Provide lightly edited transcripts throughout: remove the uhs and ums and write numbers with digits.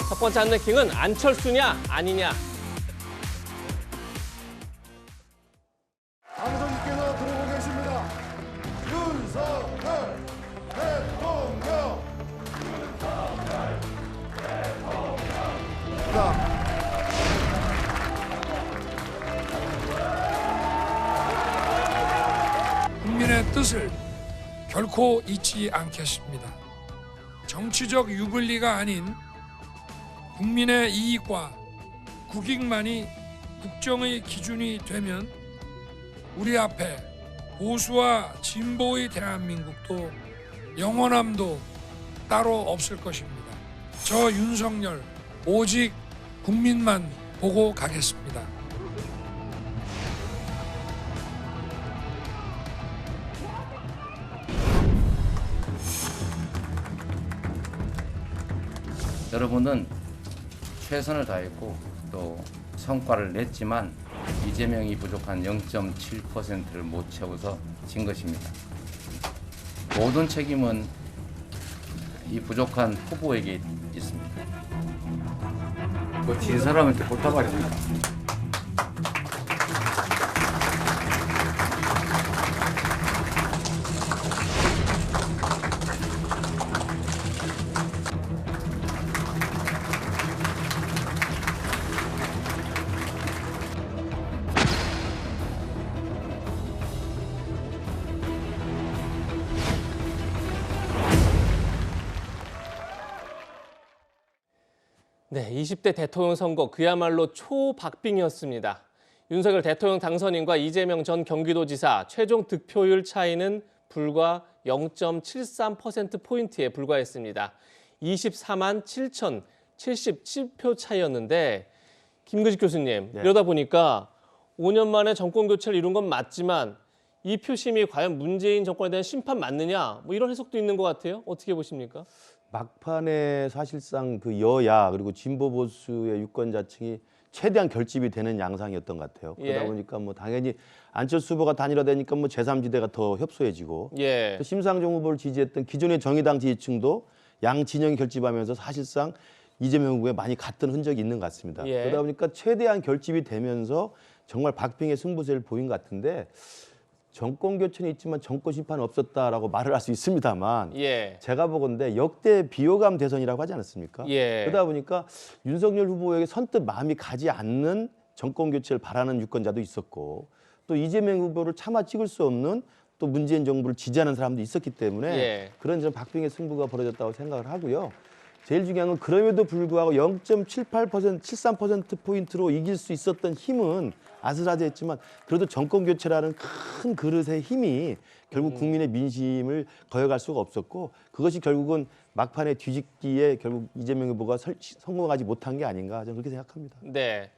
첫 번째 안내킹은 안철수냐 아니냐. 당선인께서 들어오고 계십니다. 윤석열 대통령. 자, 국민의 뜻을 결코 잊지 않겠습니다. 정치적 유불리가 아닌 국민의 이익과 국익만이 국정의 기준이 되면 우리 앞에 보수와 진보의 대한민국도 영원함도 따로 없을 것입니다. 저 윤석열 오직 국민만 보고 가겠습니다. 여러분은 최선을 다했고 또 성과를 냈지만 이재명이 부족한 0.7%를 못 채워서 진 것입니다. 모든 책임은 이 부족한 후보에게 있습니다. 진 사람한테 꽃다발입니다. 네, 20대 대통령 선거 그야말로 초박빙이었습니다. 윤석열 대통령 당선인과 이재명 전 경기도지사 최종 득표율 차이는 불과 0.73%포인트에 불과했습니다. 24만 7,077표 차이였는데 김근식 교수님, 이러다 보니까 5년 만에 정권 교체를 이룬 건 맞지만 이 표심이 과연 문재인 정권에 대한 심판 맞느냐 뭐 이런 해석도 있는 것 같아요. 어떻게 보십니까? 막판에 사실상 그 여야 그리고 진보 보수의 유권자층이 최대한 결집이 되는 양상이었던 것 같아요. 그러다 보니까 뭐 당연히 안철수 후보가 단일화되니까 뭐 제3지대가 더 협소해지고 또 심상정 후보를 지지했던 기존의 정의당 지지층도 양 진영이 결집하면서 사실상 이재명 후보에 많이 갔던 흔적이 있는 것 같습니다. 그러다 보니까 최대한 결집이 되면서 정말 박빙의 승부세를 보인 것 같은데 정권 교체는 있지만 정권 심판은 없었다라고 말을 할 수 있습니다만 제가 보건대 역대 비호감 대선이라고 하지 않았습니까? 그러다 보니까 윤석열 후보에게 선뜻 마음이 가지 않는 정권 교체를 바라는 유권자도 있었고 또 이재명 후보를 차마 찍을 수 없는 또 문재인 정부를 지지하는 사람도 있었기 때문에 그런 좀 박빙의 승부가 벌어졌다고 생각을 하고요. 제일 중요한 건 그럼에도 불구하고 0.78%, 73%포인트로 이길 수 있었던 힘은 아슬아슬했지만 그래도 정권 교체라는 큰 그릇의 힘이 결국 국민의 민심을 거역할 수가 없었고 그것이 결국은 막판에 뒤집기에 결국 이재명 후보가 성공하지 못한 게 아닌가 저는 그렇게 생각합니다. 네.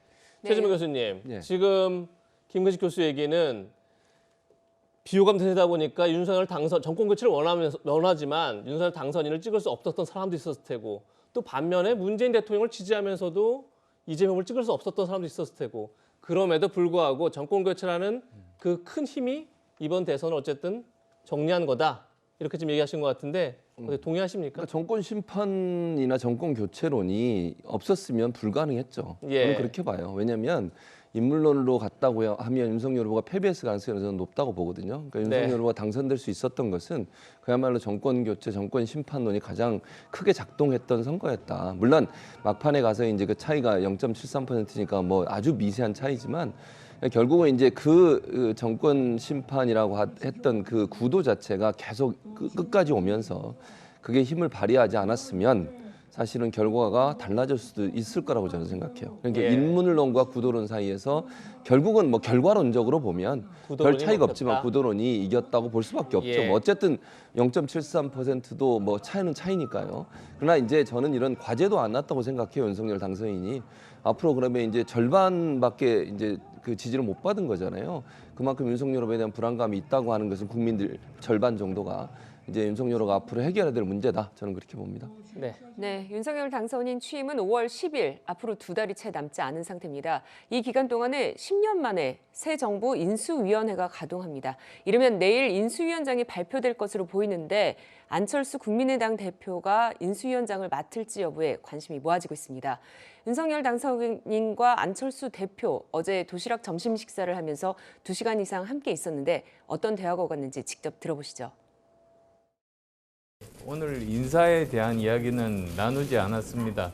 최재명 교수님, 지금 김근식 교수 얘기는 비호감 대세다 보니까 윤석열 당선 정권 교체를 원하지만 윤석열 당선인을 찍을 수 없었던 사람도 있었을 테고 또 반면에 문재인 대통령을 지지하면서도 이재명을 찍을 수 없었던 사람도 있었을 테고 그럼에도 불구하고 정권 교체라는 그 큰 힘이 이번 대선을 어쨌든 정리한 거다 이렇게 지금 얘기하신 것 같은데 동의하십니까? 그러니까 정권 심판이나 정권 교체론이 없었으면 불가능했죠. 저는 그렇게 봐요. 왜냐하면 인물론으로 갔다고 하면 윤석열 후보가 패배했을 가능성이 저는 높다고 보거든요. 그러니까 윤석열 후보가 당선될 수 있었던 것은 그야말로 정권 교체, 정권 심판론이 가장 크게 작동했던 선거였다. 물론 막판에 가서 이제 그 차이가 0.73%니까 뭐 아주 미세한 차이지만 결국은 이제 그 정권 심판이라고 했던 그 구도 자체가 계속 끝까지 오면서 그게 힘을 발휘하지 않았으면 사실은 결과가 달라질 수도 있을 거라고 저는 생각해요. 그러니까 인문론과 구도론 사이에서 결국은 뭐 결과론적으로 보면 별 차이가 없지만 구도론이 이겼다고 볼 수밖에 없죠. 뭐 어쨌든 0.73%도 뭐 차이는 차이니까요. 그러나 이제 저는 이런 과제도 안 났다고 생각해요. 윤석열 당선인이 앞으로 그러면 이제 절반밖에 이제 그 지지를 못 받은 거잖아요. 그만큼 윤석열 후보에 대한 불안감이 있다고 하는 것은 국민들 절반 정도가. 이제 윤석열 후보가 앞으로 해결해야 될 문제다. 저는 그렇게 봅니다. 네, 윤석열 당선인 취임은 5월 10일, 앞으로 2달이 채 남지 않은 상태입니다. 이 기간 동안에 10년 만에 새 정부 인수위원회가 가동합니다. 이르면 내일 인수위원장이 발표될 것으로 보이는데 안철수 국민의당 대표가 인수위원장을 맡을지 여부에 관심이 모아지고 있습니다. 윤석열 당선인과 안철수 대표 어제 도시락 점심 식사를 하면서 2시간 이상 함께 있었는데 어떤 대화가 오갔는지 직접 들어보시죠. 오늘 인사에 대한 이야기는 나누지 않았습니다.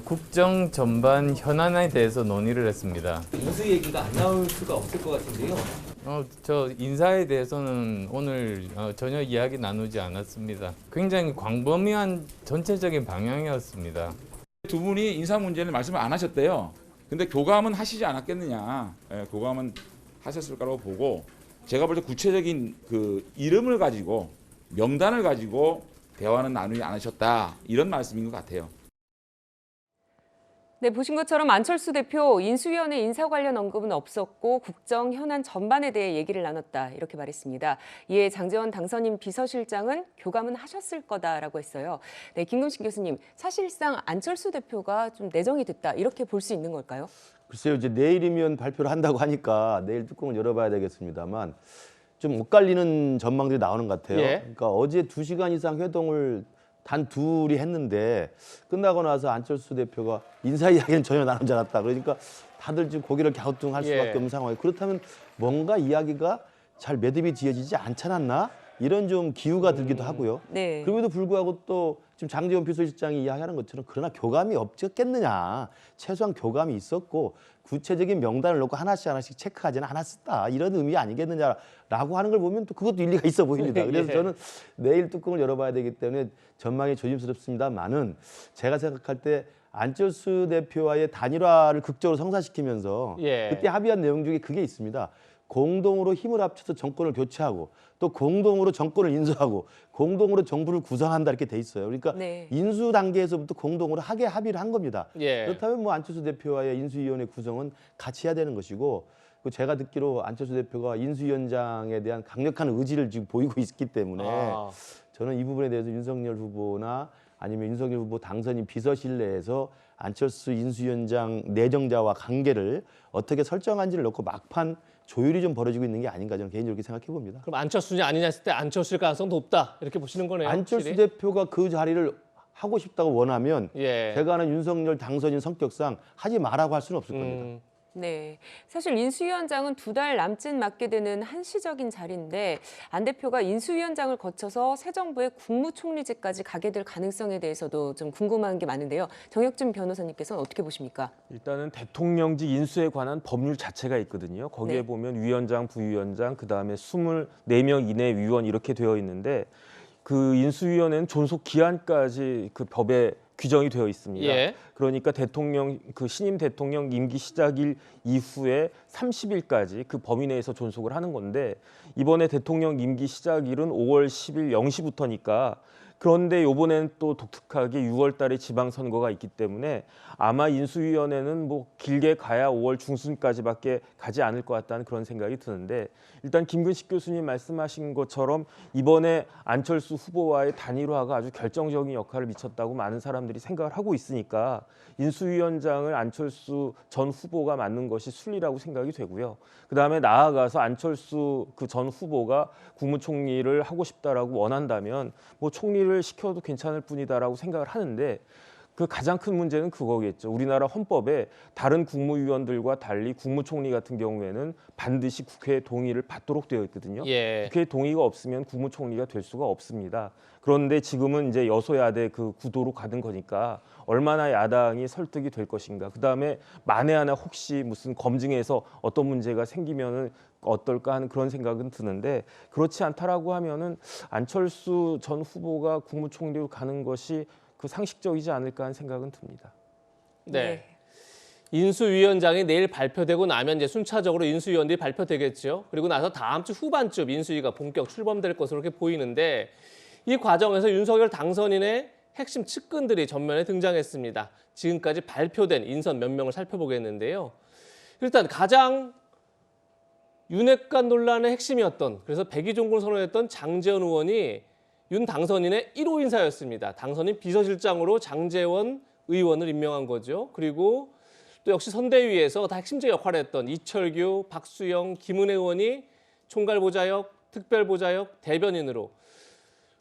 국정 전반 현안에 대해서 논의를 했습니다. 인수 얘기가 안 나올 수가 없을 것 같은데요. 저 인사에 대해서는 오늘 전혀 이야기 나누지 않았습니다. 굉장히 광범위한 전체적인 방향이었습니다. 두 분이 인사 문제는 말씀을 안 하셨대요. 근데 교감은 하시지 않았겠느냐. 교감은 하셨을 거라고 보고 제가 볼 때 구체적인 그 이름을 가지고 명단을 가지고 대화는 나누지 않으셨다. 이런 말씀인 것 같아요. 네, 보신 것처럼 안철수 대표 인수위원회 인사 관련 언급은 없었고 국정 현안 전반에 대해 얘기를 나눴다 이렇게 말했습니다. 이에 장제원 당선인 비서실장은 교감은 하셨을 거다라고 했어요. 네, 김금식 교수님, 사실상 안철수 대표가 좀 내정이 됐다 이렇게 볼 수 있는 걸까요? 글쎄요, 이제 내일이면 발표를 한다고 하니까 내일 뚜껑을 열어봐야 되겠습니다만 좀 엇갈리는 전망들이 나오는 것 같아요. 예. 그러니까 어제 2시간 이상 회동을 단 둘이 했는데 끝나고 나서 안철수 대표가 인사 이야기는 전혀 나누지 않았다. 그러니까 다들 지금 고개를 갸우뚱할 수밖에 없는 상황이에요. 그렇다면 뭔가 이야기가 잘 매듭이 지어지지 않잖았나? 이런 좀 기우가 들기도 하고요. 네. 그럼에도 불구하고 또 지금 장제원 비서실장이 이야기하는 것처럼 그러나 교감이 없었겠느냐. 최소한 교감이 있었고 구체적인 명단을 놓고 하나씩 체크하지는 않았었다. 이런 의미 아니겠느냐라고 하는 걸 보면 또 그것도 일리가 있어 보입니다. 그래서 저는 내일 뚜껑을 열어봐야 되기 때문에 전망이 조심스럽습니다만은 제가 생각할 때 안철수 대표와의 단일화를 극적으로 성사시키면서 그때 합의한 내용 중에 그게 있습니다. 공동으로 힘을 합쳐서 정권을 교체하고 또 공동으로 정권을 인수하고 공동으로 정부를 구성한다 이렇게 돼 있어요. 그러니까 인수 단계에서부터 공동으로 하게 합의를 한 겁니다. 그렇다면 뭐 안철수 대표와의 인수위원회 구성은 같이 해야 되는 것이고 제가 듣기로 안철수 대표가 인수위원장에 대한 강력한 의지를 지금 보이고 있기 때문에 저는 이 부분에 대해서 윤석열 후보나 아니면 윤석열 후보 당선인 비서실 내에서 안철수 인수위원장 내정자와 관계를 어떻게 설정한지를 놓고 막판 조율이 좀 벌어지고 있는 게 아닌가 저는 개인적으로 그렇게 생각해 봅니다. 그럼 안철수냐 아니냐 했을 때 안철수일 가능성 높다 이렇게 보시는 거네요. 안철수 확실히? 대표가 그 자리를 하고 싶다고 원하면 제가 아는 윤석열 당선인 성격상 하지 말라고 할 수는 없을 겁니다. 네, 사실 인수위원장은 2달 남짓 맡게 되는 한시적인 자리인데 안 대표가 인수위원장을 거쳐서 새 정부의 국무총리직까지 가게 될 가능성에 대해서도 좀 궁금한 게 많은데요. 정혁준 변호사님께서는 어떻게 보십니까? 일단은 대통령직 인수에 관한 법률 자체가 있거든요. 거기에 보면 위원장, 부위원장, 그다음에 24명 이내 위원 이렇게 되어 있는데 그 인수위원회는 존속 기한까지 그 법에 규정이 되어 있습니다. 그러니까 대통령 그 신임 대통령 임기 시작일 이후에 30일까지 그 범위 내에서 존속을 하는 건데 이번에 대통령 임기 시작일은 5월 10일 0시부터니까 그런데 이번에는 또 독특하게 6월 달에 지방선거가 있기 때문에 아마 인수위원회는 뭐 길게 가야 5월 중순까지밖에 가지 않을 것 같다는 그런 생각이 드는데 일단 김근식 교수님 말씀하신 것처럼 이번에 안철수 후보와의 단일화가 아주 결정적인 역할을 미쳤다고 많은 사람들이 생각을 하고 있으니까 인수위원장을 안철수 전 후보가 맡는 것이 순리라고 생각이 되고요. 그다음에 나아가서 안철수 그 전 후보가 국무총리를 하고 싶다라고 원한다면 뭐 총리를 시켜도 괜찮을 뿐이다라고 생각을 하는데 그 가장 큰 문제는 그거겠죠. 우리나라 헌법에 다른 국무위원들과 달리 국무총리 같은 경우에는 반드시 국회의 동의를 받도록 되어 있거든요. 국회의 동의가 없으면 국무총리가 될 수가 없습니다. 그런데 지금은 이제 여소야대 그 구도로 가는 거니까 얼마나 야당이 설득이 될 것인가. 그다음에 만에 하나 혹시 무슨 검증에서 어떤 문제가 생기면은 어떨까 하는 그런 생각은 드는데 그렇지 않다라고 하면은 안철수 전 후보가 국무총리로 가는 것이 그 상식적이지 않을까 하는 생각은 듭니다. 네. 인수위원장이 내일 발표되고 나면 이제 순차적으로 인수위원들이 발표되겠죠. 그리고 나서 다음 주 후반쯤 인수위가 본격 출범될 것으로 이렇게 보이는데 이 과정에서 윤석열 당선인의 핵심 측근들이 전면에 등장했습니다. 지금까지 발표된 인선 몇 명을 살펴보겠는데요. 일단 가장 윤핵관 논란의 핵심이었던 그래서 백의종군을 선언했던 장제원 의원이 윤 당선인의 1호 인사였습니다. 당선인 비서실장으로 장제원 의원을 임명한 거죠. 그리고 또 역시 선대위에서 다 핵심적 역할을 했던 이철규, 박수영, 김은혜 의원이 총괄보좌역, 특별보좌역, 대변인으로.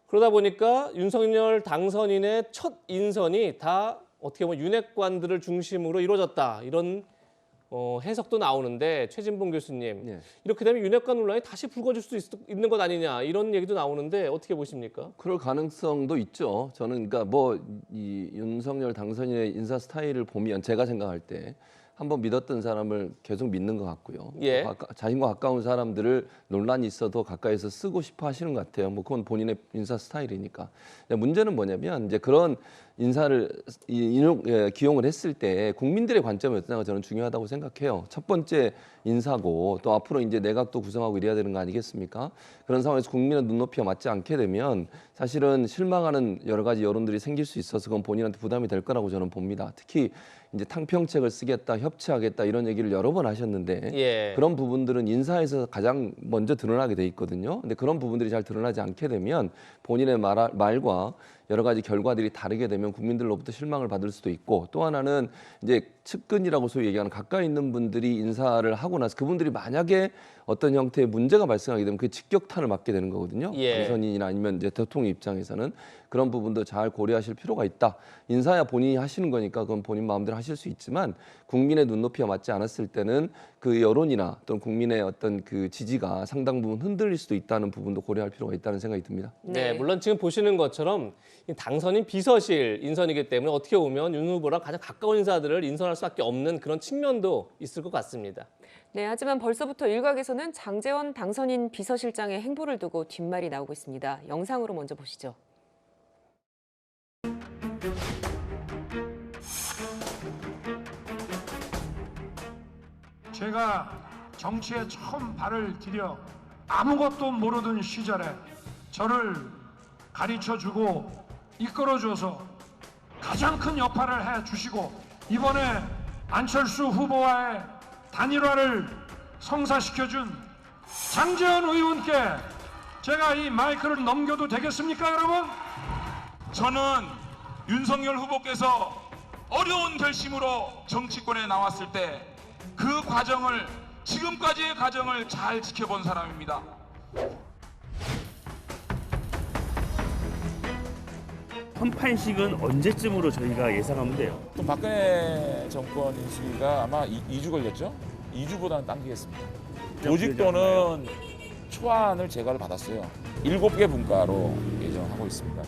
그러다 보니까 윤석열 당선인의 첫 인선이 다 어떻게 보면 윤핵관들을 중심으로 이루어졌다. 이런 해석도 나오는데 최진봉 교수님, 네. 이렇게 되면 윤핵관 논란이 다시 불거질 수도 있는 것 아니냐 이런 얘기도 나오는데 어떻게 보십니까? 그럴 가능성도 있죠. 저는 그러니까 뭐 이 윤석열 당선인의 인사 스타일을 보면 제가 생각할 때 한번 믿었던 사람을 계속 믿는 것 같고요. 예. 자신과 가까운 사람들을 논란이 있어도 가까이서 쓰고 싶어 하시는 것 같아요. 뭐 그건 본인의 인사 스타일이니까. 문제는 뭐냐면 이제 그런 인사를 기용을 했을 때 국민들의 관점이 어떠냐가 저는 중요하다고 생각해요. 첫 번째 인사고 또 앞으로 이제 내각도 구성하고 이래야 되는 거 아니겠습니까? 그런 상황에서 국민의 눈높이와 맞지 않게 되면 사실은 실망하는 여러 가지 여론들이 생길 수 있어서 그건 본인한테 부담이 될 거라고 저는 봅니다. 특히 이제 탕평책을 쓰겠다, 협치하겠다 이런 얘기를 여러 번 하셨는데 예. 그런 부분들은 인사에서 가장 먼저 드러나게 돼 있거든요. 근데 그런 부분들이 잘 드러나지 않게 되면 본인의 말과 여러 가지 결과들이 다르게 되면 국민들로부터 실망을 받을 수도 있고 또 하나는 이제 측근이라고 소위 얘기하는 가까이 있는 분들이 인사를 하고 나서 그분들이 만약에 어떤 형태의 문제가 발생하게 되면 그 직격탄을 맞게 되는 거거든요. 예. 당선인이나 아니면 이제 대통령 입장에서는 그런 부분도 잘 고려하실 필요가 있다. 인사야 본인이 하시는 거니까 그건 본인 마음대로 하실 수 있지만 국민의 눈높이와 맞지 않았을 때는 그 여론이나 또는 국민의 어떤 그 지지가 상당 부분 흔들릴 수도 있다는 부분도 고려할 필요가 있다는 생각이 듭니다. 네, 물론 지금 보시는 것처럼 당선인 비서실 인선이기 때문에 어떻게 보면 윤 후보랑 가장 가까운 인사들을 인선할 수밖에 없는 그런 측면도 있을 것 같습니다. 네, 하지만 벌써부터 일각에서는 장제원 당선인 비서실장의 행보를 두고 뒷말이 나오고 있습니다. 영상으로 먼저 보시죠. 제가 정치에 처음 발을 디뎌 아무것도 모르던 시절에 저를 가르쳐주고 이끌어줘서 가장 큰 역할을 해주시고 이번에 안철수 후보와의 단일화를 성사시켜준 장제원 의원께 제가 이 마이크를 넘겨도 되겠습니까, 여러분? 저는 윤석열 후보께서 어려운 결심으로 정치권에 나왔을 때 그 과정을 지금까지의 과정을 잘 지켜본 사람입니다. 현판식은 언제쯤으로 저희가 예상하면 돼요? 또 박근혜 정권 인수위가 아마 2주 걸렸죠? 2주보다는 당기겠습니다. 조직도는 초안을 제가를 받았어요. 7개 분과로 예정하고 있습니다.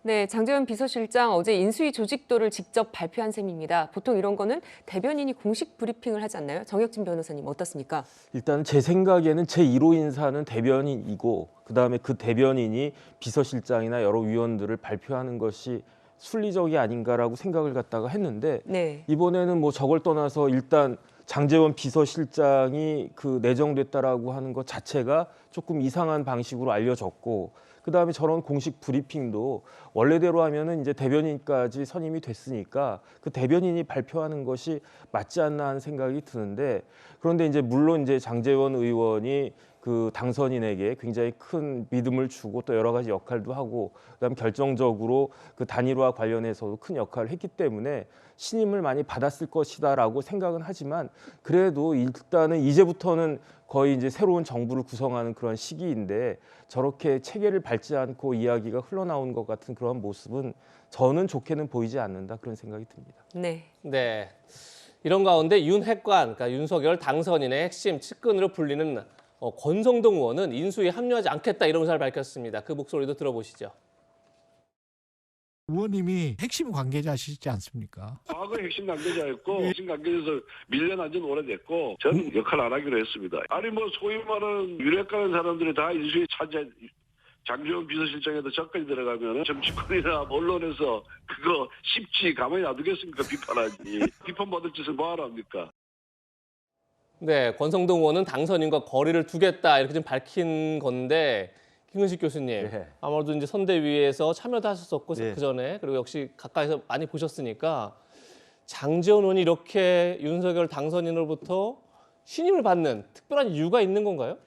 네, 장제원 비서실장 어제 인수위 조직도를 직접 발표한 셈입니다. 보통 이런 거는 대변인이 공식 브리핑을 하지 않나요? 정혁진 변호사님 어떻습니까? 일단 제 생각에는 제1호 인사는 대변인이고 그다음에 그 대변인이 비서실장이나 여러 위원들을 발표하는 것이 순리적이 아닌가라고 생각을 갖다가 했는데 네. 이번에는 뭐 저걸 떠나서 일단 장제원 비서실장이 그 내정됐다라고 하는 것 자체가 조금 이상한 방식으로 알려졌고 그다음에 저런 공식 브리핑도 원래대로 하면은 이제 대변인까지 선임이 됐으니까 그 대변인이 발표하는 것이 맞지 않나 하는 생각이 드는데 그런데 이제 물론 이제 장제원 의원이 그 당선인에게 굉장히 큰 믿음을 주고 또 여러 가지 역할도 하고 그다음 결정적으로 그 단일화 관련해서도 큰 역할을 했기 때문에 신임을 많이 받았을 것이다라고 생각은 하지만 그래도 일단은 이제부터는 거의 이제 새로운 정부를 구성하는 그런 시기인데 저렇게 체계를 밟지 않고 이야기가 흘러나오는 것 같은 그런 모습은 저는 좋게는 보이지 않는다 그런 생각이 듭니다. 네. 네. 이런 가운데 윤핵관, 그러니까 윤석열 당선인의 핵심 측근으로 불리는 권성동 의원은 인수위에 합류하지 않겠다 이런 의사를 밝혔습니다. 그 목소리도 들어보시죠. 의원님이 핵심 관계자시지 않습니까? 과거에 핵심 관계자였고 핵심 관계자에서 밀려난 지는 오래됐고 전 역할 안 하기로 했습니다. 아니 뭐 소위 말하는 유력한 사람들이 다 인수위에 차지 장제원 비서실장에도 접근이 들어가면 정치권이나 언론에서 그거 쉽지 가만히 놔두겠습니까? 비판하지. 비판받을 짓을 뭐하러 합니까? 네, 권성동 의원은 당선인과 거리를 두겠다 이렇게 좀 밝힌 건데 김근식 교수님, 네. 아무래도 이제 선대위에서 참여도 하셨었고 네. 그 전에 그리고 역시 가까이서 많이 보셨으니까 장제원 의원이 이렇게 윤석열 당선인으로부터 신임을 받는 특별한 이유가 있는 건가요?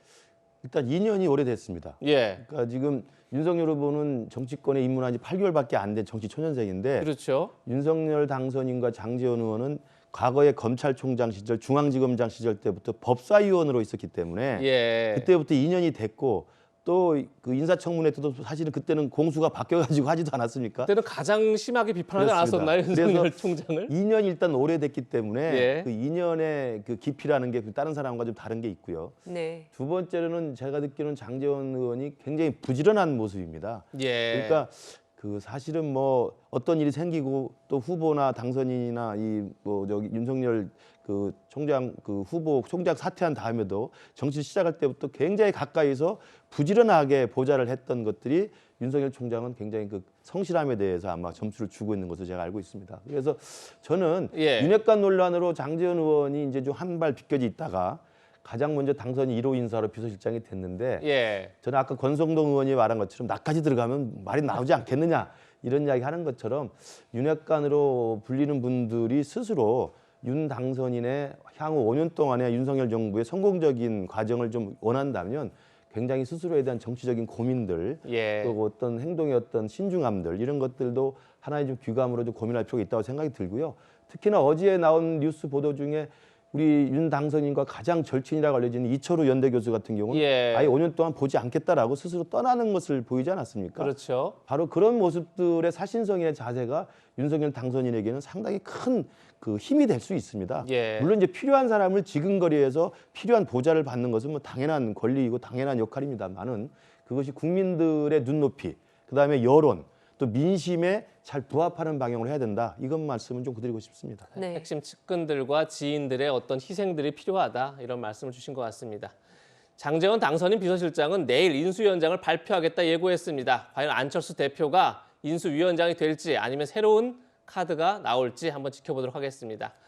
일단 2년이 오래됐습니다. 예. 그러니까 지금 윤석열 후보는 정치권에 입문한 지 8개월밖에 안 된 정치 초년생인데 그렇죠. 윤석열 당선인과 장제원 의원은 과거에 검찰총장 시절, 중앙지검장 시절 때부터 법사위원으로 있었기 때문에 예. 그때부터 2년이 됐고 또 그 인사청문회 때도 사실은 그때는 공수가 바뀌어가지고 하지도 않았습니까? 그때는 가장 심하게 비판하지 그렇습니다. 않았었나요, 윤석열 총장을? 2년 일단 오래됐기 때문에 예. 그 2년의 그 깊이라는 게 다른 사람과 좀 다른 게 있고요. 네. 두 번째로는 제가 듣기로는 장제원 의원이 굉장히 부지런한 모습입니다. 예. 그러니까 그 사실은 뭐 어떤 일이 생기고 또 후보나 당선인이나 이 뭐 저기 윤석열 그 총장 그 후보 총장 사퇴한 다음에도 정치 시작할 때부터 굉장히 가까이서 부지런하게 보좌를 했던 것들이 윤석열 총장은 굉장히 그 성실함에 대해서 아마 점수를 주고 있는 것으로 제가 알고 있습니다. 그래서 저는 예. 윤핵관 논란으로 장제원 의원이 이제 좀 한 발 비껴져 있다가 가장 먼저 당선이 1호 인사로 비서실장이 됐는데 예. 저는 아까 권성동 의원이 말한 것처럼 나까지 들어가면 말이 나오지 않겠느냐 이런 이야기 하는 것처럼 윤핵관으로 불리는 분들이 스스로 윤 당선인의 향후 5년 동안의 윤석열 정부의 성공적인 과정을 좀 원한다면 굉장히 스스로에 대한 정치적인 고민들 예. 또 어떤 행동의 어떤 신중함들 이런 것들도 하나의 좀 귀감으로 좀 고민할 필요가 있다고 생각이 들고요. 특히나 어제 나온 뉴스 보도 중에 우리 윤 당선인과 가장 절친이라고 알려지는 이철우 연대 교수 같은 경우는 예. 아예 5년 동안 보지 않겠다라고 스스로 떠나는 것을 보이지 않았습니까? 그렇죠. 바로 그런 모습들의 사신성의 자세가 윤석열 당선인에게는 상당히 큰 그 힘이 될 수 있습니다. 예. 물론 이제 필요한 사람을 지근거리에서 필요한 보좌를 받는 것은 뭐 당연한 권리이고 당연한 역할입니다만은 그것이 국민들의 눈높이, 그다음에 여론, 또 민심에 잘 부합하는 방향으로 해야 된다. 이건 말씀은 좀 드리고 싶습니다. 네. 핵심 측근들과 지인들의 어떤 희생들이 필요하다 이런 말씀을 주신 것 같습니다. 장제원 당선인 비서실장은 내일 인수위원장을 발표하겠다 예고했습니다. 과연 안철수 대표가 인수위원장이 될지 아니면 새로운 카드가 나올지 한번 지켜보도록 하겠습니다.